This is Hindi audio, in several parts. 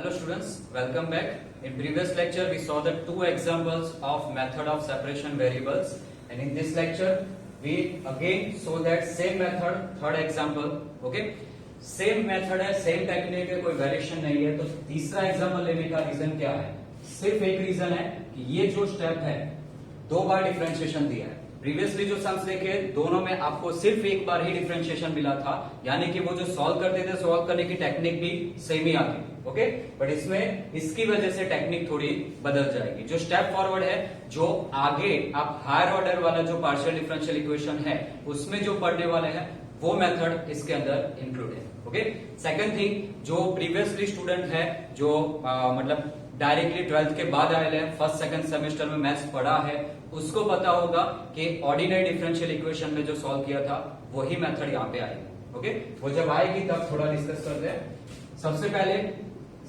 Hello students, welcome back. In previous lecture we saw the two examples of method of separation variables, and in this lecture we again saw that same method, third example. Okay, same method है, same technique है, कोई वेरिएशन नहीं है. तो तीसरा एग्जाम्पल लेने का रीजन क्या है? सिर्फ एक रीजन है कि ये जो स्टेप है दो बार डिफरेंशिएशन दिया है. प्रीवियसली जो सम्स देखे दोनों में आपको सिर्फ एक बार ही डिफरेंशिएशन मिला था, यानी कि वो जो सॉल्व करते थे सॉल्व करने की टेक्निक भी सेम ही आती. ओके, बट इसमें इसकी वजह से टेक्निक थोड़ी बदल जाएगी. जो स्टेप फॉरवर्ड है, जो आगे आप हायर ऑर्डर वाला जो पार्शियल डिफरेंशियल इक्वेशन है उसमें जो पढ़ने वाले हैं वो मेथड इसके अंदर इंक्लूड है. ओके, सेकंड थिंग, जो प्रीवियसली स्टूडेंट है जो मतलब डायरेक्टली 12th के बाद आए हैं, फर्स्ट सेकंड सेमेस्टर में मैथ्स पढ़ा है, उसको पता होगा कि ऑर्डिनरी डिफरेंशियल इक्वेशन में जो सॉल्व किया था वही मेथड यहाँ पे आएगी. ओके, वो जब आएगी तब थोड़ा डिस्कस करते हैं. सबसे पहले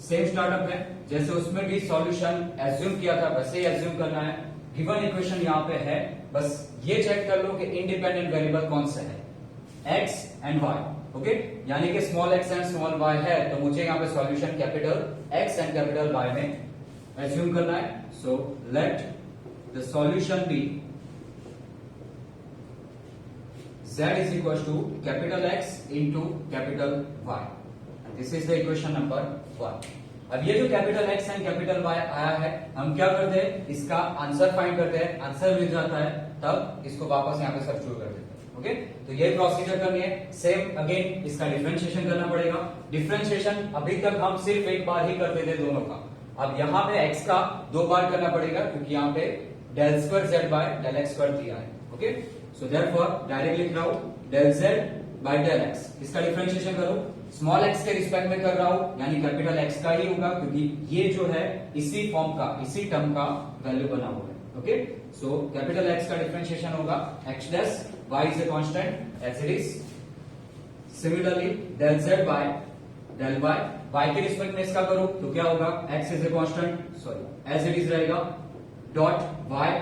सेम स्टार्टअप है, जैसे उसमें भी सॉल्यूशन एज्यूम किया था वैसे ही एज्यूम करना है. गिवन इक्वेशन यहाँ पे है, बस ये चेक कर लो कि इंडिपेंडेंट वेरिएबल कौन सा है, एक्स एंड वाई. ओके, यानी कि small X and small Y है, तो मुझे यहाँ पे solution capital X and capital Y में एज्यूम करना है. So let the solution be z is equals to capital X into capital Y. This is the equation number 1. अब ये जो capital X and capital Y आया है, हम क्या करते हैं, इसका आंसर फाइंड करते हैं. आंसर मिल जाता है तब इसको वापस यहाँ पे सब्स्टिट्यूट कर देते हैं. ओके, तो ये प्रोसीजर करनी है. सेम अगेन इसका डिफरेंशिएशन करना पड़ेगा. डिफरेंशिएशन अभी तक हम सिर्फ एक बार ही करते थे दोनों का, अब यहाँ पे x का दो बार करना पड़ेगा क्योंकि यहाँ पे del square z by del X square दिया है. ओके, सो देयरफॉर डायरेक्टली लिख रहा हूं del z by del x. इसका डिफरेंशिएशन करो, स्मॉल x के रिस्पेक्ट में कर रहा हूं, यानी कैपिटल X का ही होगा क्योंकि ये जो है इसी फॉर्म का, इसी टर्म का वैल्यू बना हुआ है. ओके, सो कैपिटल X का डिफरेंशिएशन होगा x dash, y is a constant as it is. Similarly del z by del y, y के रिस्पेक्ट में इसका करो तो क्या होगा, x is a constant, sorry as it is रहेगा, डॉट y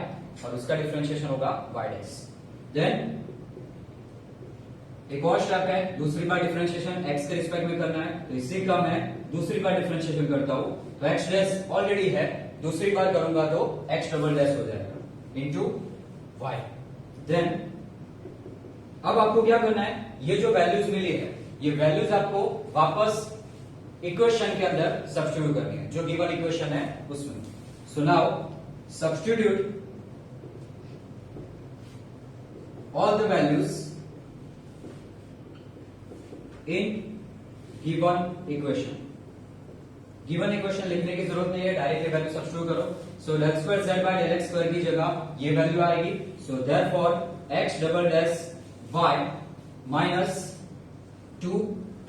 और उसका डिफरेंशिएशन होगा y डैश. देन एक और स्टेप है, दूसरी बार डिफरेंशिएशन x के रिस्पेक्ट में करना है, तो इसी का मैं दूसरी बार डिफरेंशिएशन करता हूं, तो x डैश ऑलरेडी है, दूसरी बार करूंगा तो x डबल डैश हो जाएगा इनटू y. देन अब आपको क्या करना है, ये जो वैल्यूज मिली है ये वैल्यूज आपको वापस इक्वेशन के अंदर सब्स्टिट्यूट करनी है, जो गिवन इक्वेशन है उसमें. So now substitute all the values in given equation. Given equation लिखने की जरूरत नहीं है, डायरेक्टली वैल्यू सब्स्टिट्यूट करो. So del square z by del X square की जगह ये वैल्यू आएगी. So therefore x double dash y minus 2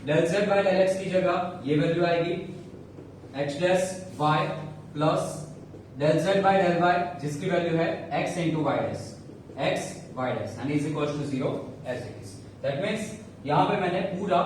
del z by del X की जगह ये वैल्यू आएगी x dash y plus del z by del y जिसकी वैल्यू है x into Y dash, x y dash and is equals to 0 as it is. That means यहाँ पे मैंने पूरा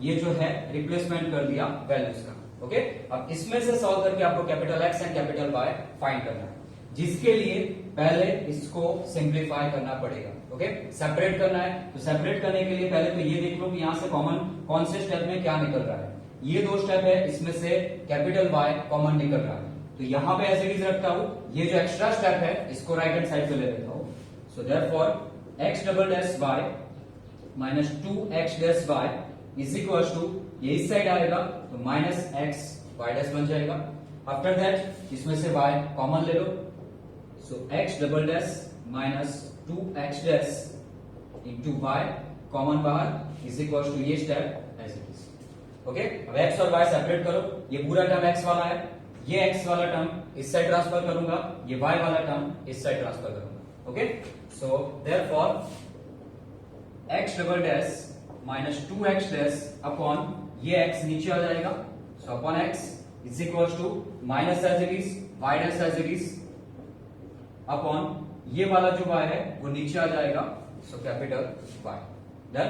ये जो है रिप्लेसमेंट कर दिया वैल्यूज का. ओके, अब इसमें से सॉल्व करके आपको capital X and capital Y find करना है, जिसके लिए पहले इसको सिंप्लीफाई करना पड़ेगा. ओके, सेपरेट करना है, तो सेपरेट करने के लिए पहले तो ये देख लो कि यहाँ से कॉमन कौन से स्टेप में क्या निकल रहा है. ये दो स्टेप है, इसमें से कैपिटल Y कॉमन निकल रहा है, तो यहाँ पे एज इट इज रखता हूं. ये जो एक्स्ट्रा स्टेप है इसको राइट हैंड साइड पे ले लेता हूं. So therefore x double dash y minus 2x dash y is equals to, ये इस साइड आएगा तो माइनस x y dash बन जाएगा. आफ्टर दैट इसमें से y कॉमन ले लो, so x double dash minus 2x dash into y common बाहर इज इक्वल्स टू ये step as it is. Okay, अब x और y सेपरेट करो. ये पूरा टर्म x वाला है, ये x वाला टर्म इस साइड ट्रांसफर करूंगा, ये y वाला टर्म इस साइड ट्रांसफर करूंगा. Okay, so therefore x double dash minus 2x dash upon ये x नीचे आ जाएगा, सो upon x is equals to minus as it is y dash as it is upon ये वाला जो y है वो नीचे आ जाएगा, सो कैपिटल Y. डन,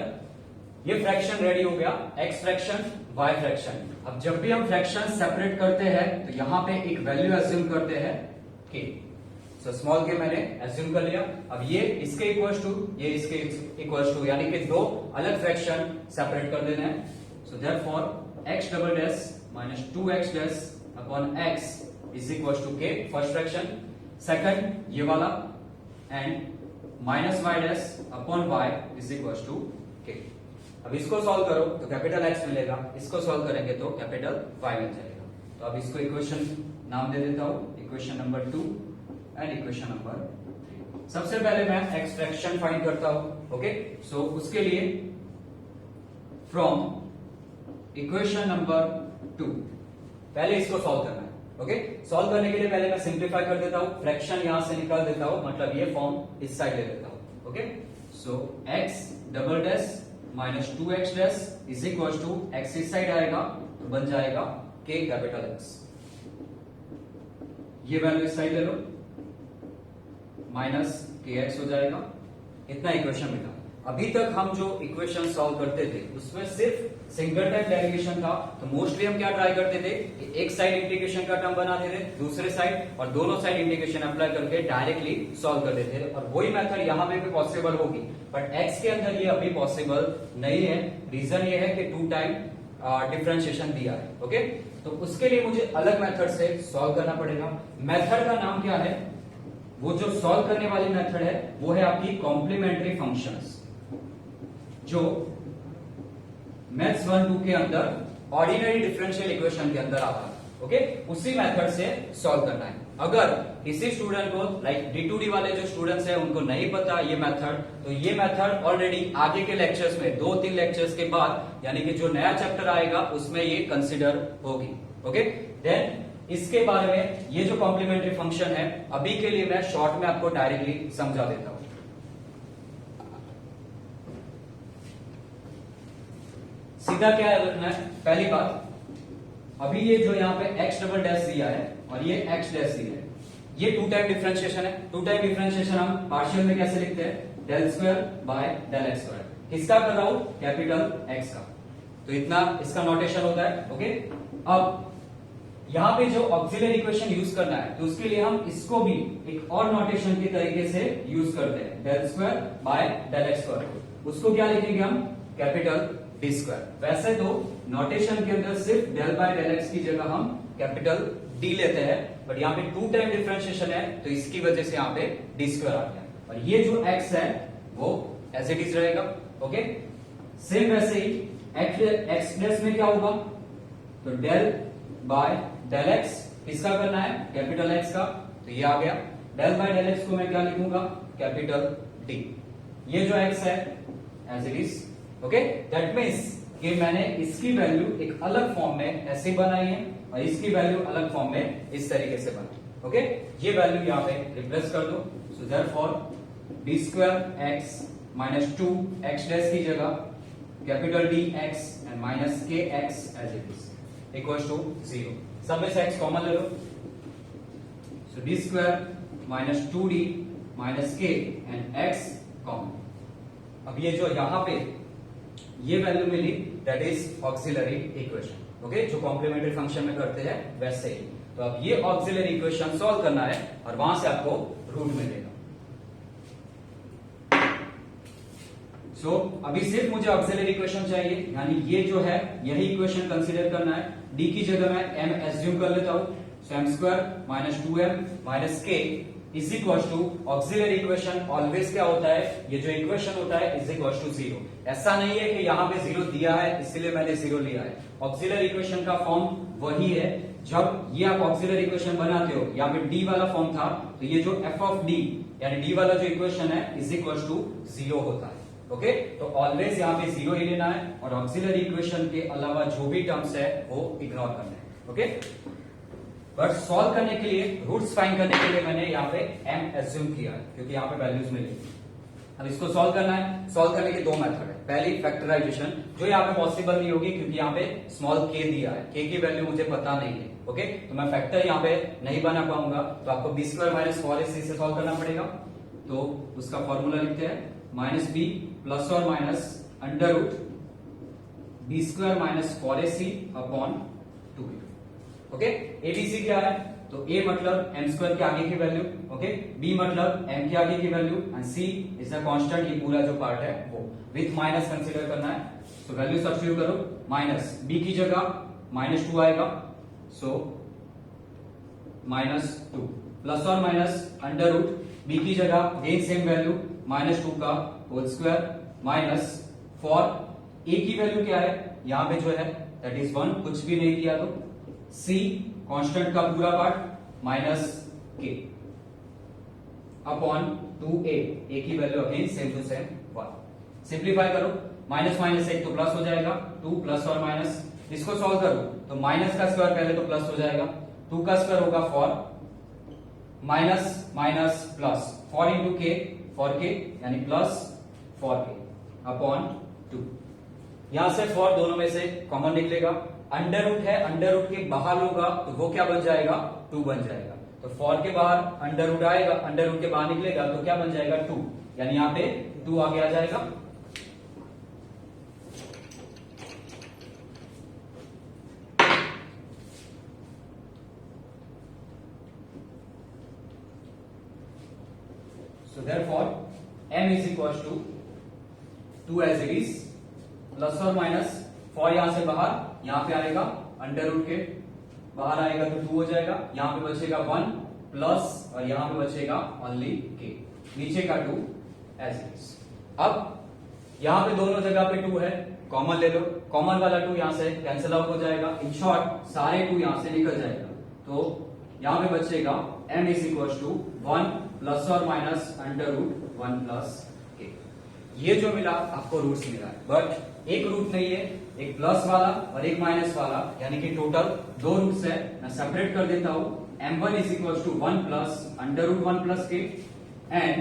ये फ्रैक्शन रेडी हो गया, x फ्रैक्शन y फ्रैक्शन. अब जब भी हम फ्रैक्शन सेपरेट करते हैं तो यहां पे एक वैल्यू एज्यूम करते हैं k. सो स्मॉल के मैंने एज्यूम कर लिया. अब ये इसके इक्वल्स टू, ये इसके इक्वल्स टू, यानी कि दो अलग फ्रैक्शन सेपरेट कर देना है. So therefore x double dash minus 2x dash upon x is equal to K, first fraction. Second ये वाला, and minus Y dash upon y is equal to K. अब इसको सॉल्व करो तो कैपिटल X मिलेगा, इसको सॉल्व करेंगे तो कैपिटल Y मिल जाएगा। तो अब इसको इक्वेशन नाम दे देता हूं, equation number 2 and equation number 3। सबसे पहले मैं एक्स फ्रैक्शन फाइंड करता हूं। ओके, सो उसके लिए फ्रॉम इक्वेशन नंबर 2 पहले इसको सॉल्व करना है। ओके, सॉल्व करने के लिए पहले मैं सिंप्लीफाई कर देता हूं, फ्रैक्शन यहां से निकाल देता हूं, मतलब ये फॉर्म इस साइड ले लेता हूं। Okay, so x double dash minus 2x dash is equal to x इस साइड आएगा तो बन जाएगा k कैपिटल X। ये वैल्यू इस साइड ले लो, माइनस kx हो जाएगा। इतना इक्वेशन मिला। अभी तक हम जो इक्वेशन सॉल्व करते थे उसमें सिर्फ सिंगल टाइप डेरिवेशन था, तो मोस्टली हम क्या ट्राई करते थे कि एक साइड इंटीग्रेशन का टर्म बनाते थे, दूसरे साइड और दोनों साइड इंटीग्रेशन अप्लाई करके डायरेक्टली सॉल्व करते थे, और वही मेथड यहां पे भी पॉसिबल होगी, बट एक्स के अंदर ये अभी पॉसिबल नहीं है। रीजन ये है कि 2 टाइम डिफरेंशिएशन दिया है। ओके, तो उसके लिए मुझे अलग मेथड से सॉल्व करना पड़ेगा। मेथड का नाम क्या है? वो जो सॉल्व करने वाली मेथड है वो है आपकी कॉम्प्लीमेंट्री फंक्शंस, जो मैथ्स 1-2 के अंदर ऑर्डिनरी डिफरेंशियल इक्वेशन के अंदर आता है। ओके, उसी मेथड से सॉल्व करना है। अगर किसी स्टूडेंट को लाइक D2D वाले जो स्टूडेंट्स हैं उनको नहीं पता ये मेथड, तो ये मेथड ऑलरेडी आगे के लेक्चर्स में 2-3 लेक्चर्स के बाद, यानी कि जो नया चैप्टर आएगा उसमें ये कंसिडर होगी। ओके, देन इसके बारे में ये जो कॉम्प्लीमेंट्री फंक्शन है अभी के लिए मैं शॉर्ट में आपको डायरेक्टली समझा देता हूं। सीधा क्या रखना है? पहली बात, अभी ये जो यहाँ पे x डबल डैश दिया है और ये x डैश दिया है, ये 2 टाइम डिफरेंशिएशन है। 2 टाइम डिफरेंशिएशन हम पार्शियल में कैसे लिखते हैं? Del square by del X square. किसका कर रहा हूं? कैपिटल X का। तो इतना इसका नोटेशन होता है। ओके, अब यहाँ पे जो ऑक्सिलरी इक्वेशन यूज करना है तो उसके लिए हम इसको भी एक और नोटेशन के तरीके से यूज करते हैं, del square by del X square. उसको क्या लिखेंगे हम? Capital D square. वैसे तो नोटेशन के अंदर सिर्फ डेल बाय डेल एक्स की जगह हम कैपिटल डी लेते हैं, बट यहाँ पे 2 टाइम डिफरेंशिएशन है तो इसकी वजह से यहाँ पे डी स्क्वायर आ गया, और ये जो x है वो एज इट इज रहेगा। ओके, सेम वैसे ही एक्स प्लस में क्या होगा? तो डेल बाय डेल एक्स किसका करना है? कैपिटल एक्स का, तो ये आ गया। डेल बाय डेल एक्स को मैं क्या लिखूंगा? Capital D. ये जो एक्स है as it is. Okay, that means कि मैंने इसकी वैल्यू एक अलग फॉर्म में ऐसे बनाई है और इसकी वैल्यू अलग फॉर्म में इस तरीके से बनाई। ओके, ये वैल्यू यहाँ पे रिप्लेस कर दो। So therefore D square X minus 2 X dash की जगह capital D X and minus K X as it is equal to 0। सब में से एक्स कॉमन ले लो। So D square minus 2d minus K and X common. अब ये जो यहां पे ये वैल्यू मिली that is auxiliary equation. Okay, जो कॉम्प्लीमेंट्री फंक्शन में करते हैं वैसे ही। तो अब ये ऑक्सिलरी इक्वेशन सॉल्व करना है और वहां से आपको रूट मिलेगा। सो अभी सिर्फ मुझे ऑक्सिलरी इक्वेशन चाहिए, यानी ये जो है यही इक्वेशन कंसीडर करना है। डी की जगह मैं m एज्यूम कर लेता हूं। So m square minus 2m minus k is equal to auxiliary equation always क्या होता है? ये जो इक्वेशन होता है इज इक्वल टू 0। ऐसा नहीं है कि यहाँ पे 0 दिया है इसलिए मैंने 0 लिया है। ऑक्सिलरी इक्वेशन का फॉर्म वही है। जब ये आप ऑक्सिलरी इक्वेशन बनाते हो, यहाँ पे d वाला फॉर्म था, तो ये जो f ऑफ d यानी d वाला जो इक्वेशन है इज इक्वल टू 0 होता है। ओके, तो ऑलवेज यहाँ पे 0 ही लेना है और ऑक्सिलरी इक्वेशन के अलावा जो भी टर्म्स है वो इग्नोर करना है। ओके, बट सॉल्व करने के लिए, रूट्स फाइंड करने के लिए मैंने यहाँ पे m एज्यूम किया है क्योंकि यहाँ पे वैल्यूज मिलेगी। अब इसको सॉल्व करना है। सॉल्व करने के 2 मेथड है। पहली फैक्टराइजेशन, जो यहाँ पे पॉसिबल नहीं होगी क्योंकि यहाँ पे स्मॉल k दिया है, k की वैल्यू मुझे पता नहीं है। ओके, तो मैं फैक्टर यहाँ पे नहीं बना पाऊंगा, तो आपको b स्क्वायर माइनस 4ac से सॉल्व करना पड़ेगा। तो उसका फॉर्मूला लिखते हैं, माइनस बी प्लस और minus under root B square minus 4ac upon 2b। Okay, ABC क्या है? तो a मतलब m स्क्वायर के आगे की वैल्यू, ओके, b मतलब m के आगे की value and c is a constant. ये पूरा जो पार्ट है वो विथ माइनस कंसीडर करना है। सो वैल्यू सब्स्टिट्यूट करो। माइनस b की जगह माइनस 2 आएगा, सो -2 प्लस और माइनस अंडर रूट बी की जगह अगेन सेम वैल्यू -2 का whole square minus four A की वैल्यू क्या है यहां पे जो है दैट इज 1, कुछ भी नहीं दिया तो सी कांस्टेंट का पूरा part minus K upon 2a, A की value again same to same 1। Simplify करो, माइनस माइनस एक तो प्लस हो जाएगा, 2 प्लस और माइनस, इसको सॉल्व करो तो माइनस का स्क्वायर पहले तो प्लस हो जाएगा, 2 का स्क्वायर होगा for minus minus plus 4 into के, फॉर के यानी प्लस फॉर के अपॉन 2। यहां से फॉर दोनों में से कॉमन निकलेगा, अंडर रूट है, अंडर रूट के बाहर होगा तो वो क्या बन जाएगा 2 बन जाएगा, तो फॉर के बाहर अंडर रूट आएगा, अंडर रूट के बाहर निकलेगा तो क्या बन जाएगा 2, यानी यहां पे 2 आगे आ जाएगा। So therefore m is equals to 2 as it is, plus और माइनस फॉर यहां से बाहर, यहां पे आएगा अंडर रूट के बाहर आएगा तो 2 हो जाएगा, यहां पे बचेगा 1 प्लस और यहां पे बचेगा ओनली के, नीचे का 2 एज इट इज। अब यहां पे दोनों जगह पे 2 है, कॉमन ले लो, कॉमन वाला 2 यहां से कैंसिल आउट हो जाएगा, इन शॉर्ट सारे 2 यहां से निकल जाएगा, तो यहां पे बचेगा m is equal to 1 plus और minus under root 1 plus K. ये जो मिला आपको रूट्स मिला है, बट एक रूट नहीं है, एक प्लस वाला और एक माइनस वाला, यानी कि टोटल 2 रूट्स है। मैं सेपरेट कर देता हूं, m1 is equal to 1 plus under root 1 plus K and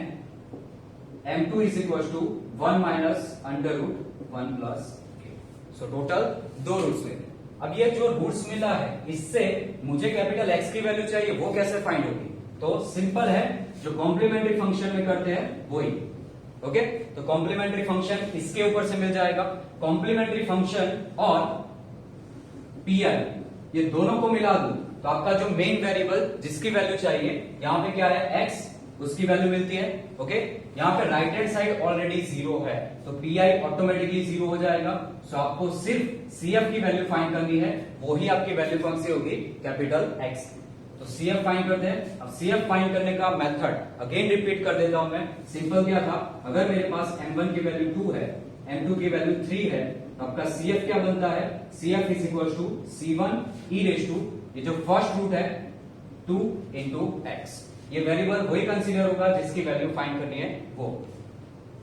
m2 is equal to 1 minus under root 1 plus K. So total 2 roots मिले। अब ये जो रूट्स मिला है इससे मुझे कैपिटल X की वैल्यू चाहिए, वो कैसे फाइंड होगी? तो सिंपल है, जो कॉम्प्लीमेंट्री फंक्शन में करते हैं वही। ओके, तो कॉम्प्लीमेंट्री फंक्शन इसके ऊपर से मिल जाएगा, कॉम्प्लीमेंट्री फंक्शन और पीआई ये दोनों को मिला दूं तो आपका जो मेन वेरिएबल जिसकी वैल्यू चाहिए यहां पे क्या है x, उसकी वैल्यू मिलती है। ओके, यहां पे राइट हैंड साइड ऑलरेडी 0 है तो पीआई ऑटोमेटिकली 0 हो जाएगा। सो आपको सिर्फ सीएफ की वैल्यू फाइंड करनी है, वही आपकी वैल्यू कौन सी होगी? Capital x. तो सीएफ फाइंड करते हैं। अब सीएफ फाइंड करने का मेथड अगेन रिपीट कर देता हूं मैं। सिंपल क्या था, अगर मेरे पास m1 की वैल्यू 2 है, m2 की वैल्यू 3 है, तो आपका सीएफ क्या बनता है? CF is equal to c1 e raise to, ये जो फर्स्ट रूट है 2 इंटू एक्स, ये वेरिएबल वही कंसीडर होगा जिसकी वैल्यू फाइंड करनी है वो।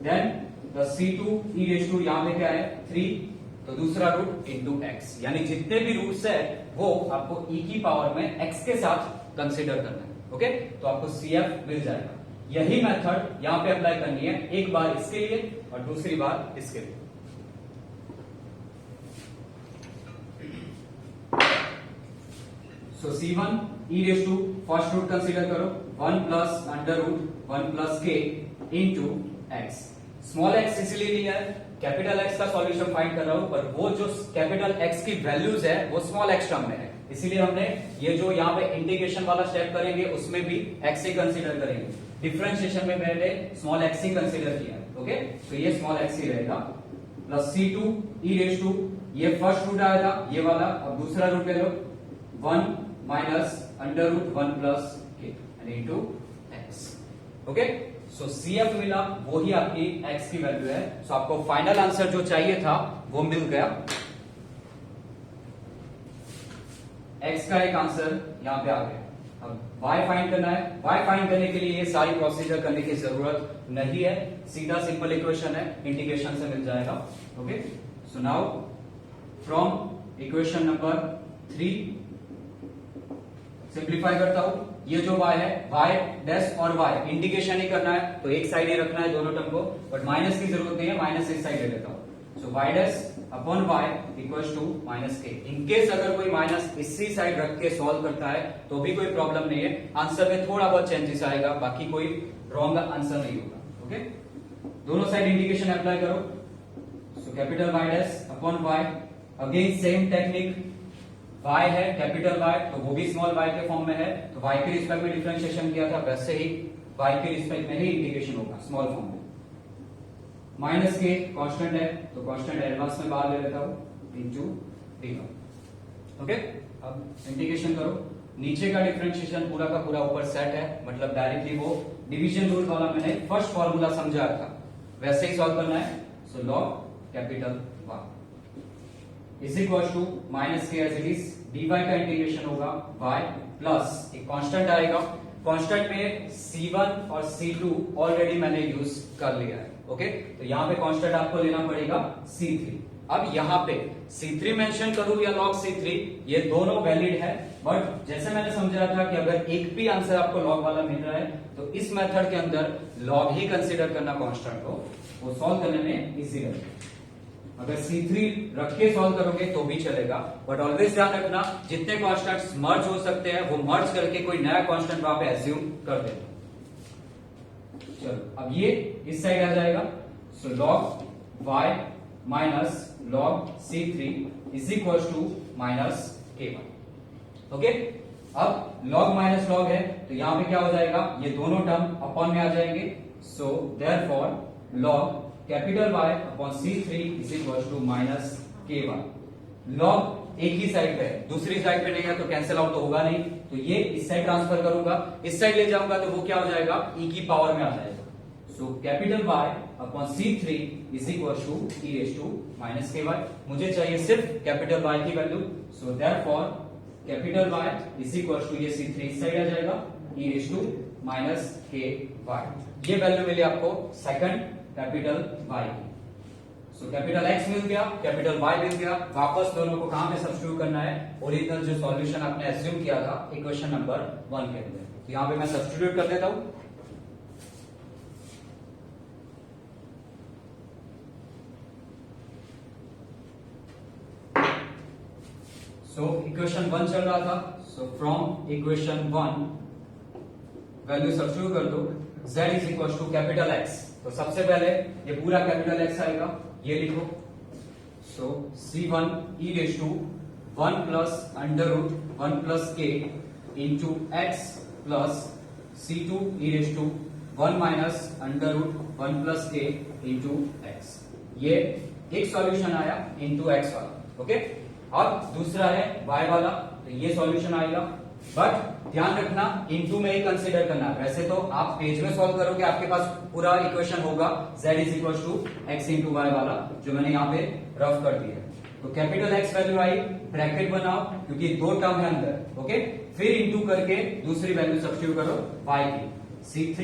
Then the c2 e raise to, यहां पे क्या है 3, तो दूसरा रूट इंटू एक्स, यानी जितने भी रूट्स है वो आपको e की पावर में x के साथ कंसीडर करना है। ओके, तो आपको CF मिल जाएगा। यही मेथड यहां पे अप्लाई करनी है, एक बार इसके लिए और दूसरी बार इसके लिए। So C1 e raise to first root consider करो, 1 plus under root 1 plus K into x. Small x इसलिए लिया है, कैपिटल एक्स का सॉल्यूशन फाइंड कर रहा हूं, पर वो जो कैपिटल एक्स की वैल्यूज है वो स्मॉल एक्स टर्म में है, इसीलिए हमने ये जो यहाँ पे इंटीग्रेशन वाला स्टेप करेंगे उसमें भी एक्स ही कंसीडर करेंगे। डिफरेंशिएशन में मैंने स्मॉल एक्स ही कंसीडर किया। ओके, तो ये स्मॉल एक्स ही रहेगा, plus c2 e raise to, ये फर्स्ट रूट आया था ये वाला, अब दूसरा रूट ले लो 1 minus under root 1 plus K into x. Okay, so CF मिला, वो ही आपकी x की वैल्यू है। सो आपको फाइनल आंसर जो चाहिए था वो मिल गया, x का एक आंसर यहां पे आ गया। अब y फाइंड करना है, y फाइंड करने के लिए ये सारी प्रोसीजर करने की जरूरत नहीं है, सीधा सिंपल इक्वेशन है, इंटीग्रेशन से मिल जाएगा। Okay, so now from equation number 3 simplify करता हूं। ये जो y है, y डैश और y इंटीग्रेशन ही करना है तो एक साइड ही रखना है दोनों टर्म को, बट माइनस की जरूरत नहीं है, माइनस इस साइड ले लेता हूं। So y dash upon y equals to minus K. In case अगर कोई माइनस इसी साइड रख के सॉल्व करता है तो भी कोई प्रॉब्लम नहीं है, आंसर में थोड़ा बहुत चेंजेस आएगा, बाकी कोई रॉन्ग आंसर नहीं होगा। ओके, दोनों साइड इंटीग्रेशन अप्लाई करो। सो capital Y dash upon y, again same technique, y है कैपिटल Y तो वो भी स्मॉल y के फॉर्म में है, तो y के रिस्पेक्ट में डिफरेंशिएशन किया था, वैसे ही y के रिस्पेक्ट में ही इंटीग्रेशन होगा स्मॉल फॉर्म में। माइनस के कांस्टेंट है तो कांस्टेंट एडवांस में बाहर ले लेता हूं इनटू डी। ओके, अब इंटीग्रेशन करो, नीचे का डिफरेंशिएशन पूरा का पूरा ऊपर सेट है, मतलब डायरेक्टली वो डिवीजन रूल वाला मैंने फर्स्ट फॉर्मूला समझा था वैसे ही सॉल्व करना है। So log capital Y is equal to minus K as it is, dy का इंटीग्रेशन होगा y प्लस एक कांस्टेंट आएगा, कांस्टेंट में C1 और C2 ऑलरेडी मैंने यूज कर लिया है। ओके, तो यहाँ पे कांस्टेंट आपको लेना पड़ेगा C3। अब यहाँ पे C3 मेंशन करूं या log C3, ये दोनों वैलिड है, बट जैसे मैंने समझा था कि अगर एक भी आंसर आपको log वाला मिल रहा है तो इस मेथड के अंदर log ही कंसीडर करना कांस्टेंट को, वो सॉल्व करने में इजी रहेगा। अगर C3 रख के सॉल्व करोगे तो भी चलेगा, बट ऑलवेज ध्यान रखना जितने कांस्टेंट्स मर्ज हो सकते हैं वो मर्ज करके कोई नया कांस्टेंट वहां पे एज्यूम कर देना। चलो अब ये इस साइड आ जाएगा, so log y minus log C3 is equal to minus K1। Okay, अब log माइनस log है तो यहां पे क्या हो जाएगा, ये दोनों टर्म अपॉन में आ जाएंगे। So therefore log capital Y upon C3 is equal to minus K1। log एक ही साइड पे है, दूसरी साइड पे नहीं है तो कैंसिल आउट तो होगा नहीं, तो ये इस साइड ट्रांसफर करूंगा, इस साइड ले जाऊंगा तो वो क्या हो जाएगा, e की पावर में आ जाएगा। सो capital Y upon C3 is equal to e raise to minus Ky। मुझे चाहिए सिर्फ कैपिटल Y की value, so therefore capital Y is equal to ये C3 इस साइड आ जाएगा, e raise to minus Ky। ये वैल्यू मिली आपको सेकंड कैपिटल Y की। सो कैपिटल X मिल गया, कैपिटल Y मिल गया, वापस दोनों को कहां पे सब्स्टिट्यूट करना है, ओरिजिनल जो सॉल्यूशन आपने एज्यूम किया था इक्वेशन नंबर 1 के अंदर, तो यहां पे मैं सब्स्टिट्यूट कर देता हूं। सो इक्वेशन 1 चल रहा था, so from equation 1 value substitute कर दो, z is equal to capital X, तो सबसे पहले ये पूरा कैपिटल X आएगा, ये लिखो। So C1 e raise to 1 plus under root 1 plus K into X plus C2 e raise to 1 minus under root 1 plus K into X। ये एक सॉल्यूशन आया इंटू X वाला। ओके, अब दूसरा है Y वाला, तो ये सॉल्यूशन आएगा, बट ध्यान रखना इनटू में ही कंसीडर करना। वैसे तो आप पेज में सॉल्व करोगे आपके पास पूरा इक्वेशन होगा z is equal to x into Y वाला, जो मैंने यहाँ पे रफ कर दिया। तो कैपिटल X वैल्यू आई, ब्रैकेट बनाओ क्योंकि दो टर्म है अंदर। ओके, फिर इंटू करके दूसरी वैल्यू सब्स्टिट्यूट करो y की, C3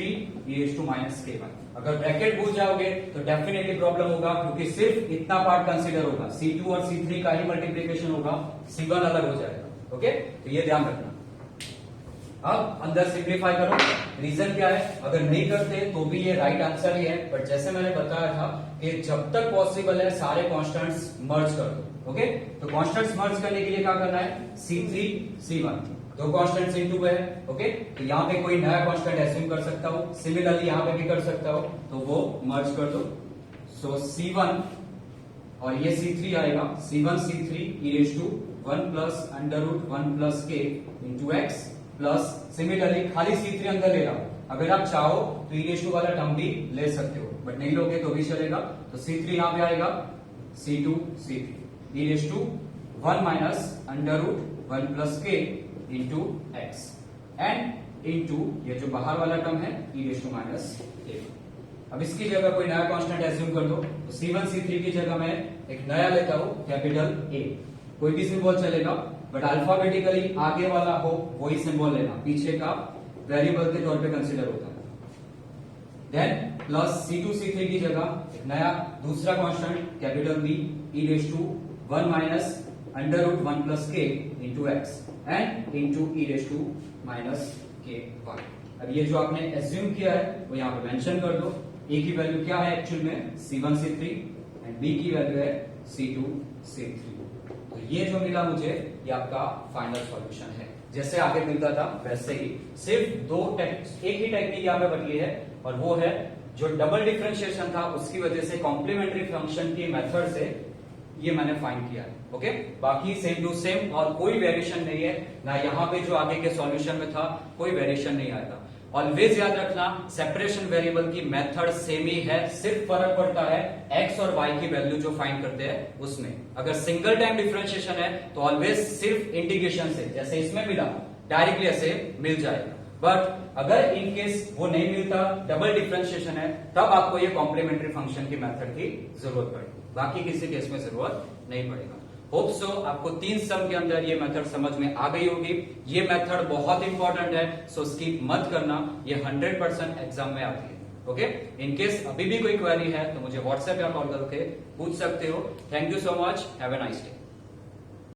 e to minus K1। अगर ब्रैकेट भूल जाओगे तो डेफिनेटली प्रॉब्लम होगा, क्योंकि सिर्फ इतना पार्ट कंसीडर होगा, C2 और C3 का ही मल्टीप्लीकेशन होगा, C1 अलग हो जाएगा। ओके, तो ये ध्यान रखना। अब अंदर सिंप्लीफाई करो, रीजन क्या है, अगर नहीं करते तो भी ये राइट आंसर ही है, बट जैसे मैंने बताया था कि जब तक पॉसिबल है सारे कांस्टेंट्स मर्ज कर दो। ओके, तो कांस्टेंट्स मर्ज करने के लिए क्या करना है, C3 C1 दो कांस्टेंट्स इनटू है। ओके, तो यहाँ पे कोई नया कांस्टेंट एज्यूम कर सकता हूँ, सिमिलरली यहाँ पे भी कर सकता हूँ, तो वो मर्ज कर दो। सो C1 और ये C3 आएगा, C1 C3 e raise to 1 plus under root 1 plus K into X plus similarly खाली C3 अंदर ले रहा हूं, अगर आप चाहो तो e वाला टर्म भी ले सकते हो, बट नहीं लोगे तो भी चलेगा। तो C3 यहां पे आएगा, C2 C3 e to 1 minus under root 1 plus K into X and into ये जो बाहर वाला टर्म है e टू माइनस K। अब इसकी जगह कोई नया कांस्टेंट एज्यूम कर दो, तो C1 C3 की जगह मैं एक नया लेता हूं कैपिटल A, कोई भी सिंबल चलेगा, बट अल्फाबेटिकली आगे वाला हो वही सिंबल लेना, पीछे का वेरिएबल के तौर पे कंसीडर होता है। देन प्लस C2 C3 की जगह एक नया दूसरा constant capital B e raise to 1 minus under root 1 plus K into X and into e raise to minus K1। अब ये जो आपने एज्यूम किया है वो यहाँ पे मेंशन कर दो। A की वैल्यू क्या है एक्चुअल में, C1 C3 एंड B की वैल्यू है C2 C3। तो ये जो मिला मुझे ये आपका फाइनल सॉल्यूशन है, जैसे आगे मिलता था वैसे ही, सिर्फ एक ही टेक्निक यहाँ पे बदली है, और वो है जो डबल डिफरेंशिएशन था उसकी वजह से कॉम्प्लीमेंट्री फंक्शन की मेथड से ये मैंने फाइंड किया है। ओके, बाकी सेम टू सेम और कोई वेरिएशन नहीं है, ना यहाँ पे जो आगे के सॉल्यूशन में था कोई वेरिएशन नहीं आया था। ऑलवेज याद रखना सेपरेशन वेरिएबल की मेथड सेम ही है, सिर्फ फर्क पड़ता है x और y की वैल्यू जो फाइंड करते हैं उसमें। अगर सिंगल टाइम डिफरेंशिएशन है तो ऑलवेज सिर्फ इंटीग्रेशन से, जैसे इसमें मिला डायरेक्टली ऐसे मिल जाएगा। बट अगर इन केस वो नहीं मिलता, डबल डिफरेंशिएशन है, तब आपको ये कॉम्प्लीमेंट्री फंक्शन की मेथड की जरूरत पड़ेगी, बाकी किसी केस में जरूरत नहीं पड़ेगा। होप सो आपको 3 सम के अंदर ये मेथड समझ में आ गई होगी। ये मेथड बहुत इंपॉर्टेंट है, सो स्किप मत करना, ये 100% एग्जाम में आती है। ओके, इन केस अभी भी कोई क्वेरी है तो मुझे व्हाट्सएप या कॉल करके पूछ सकते हो। Thank you so much, have a nice day.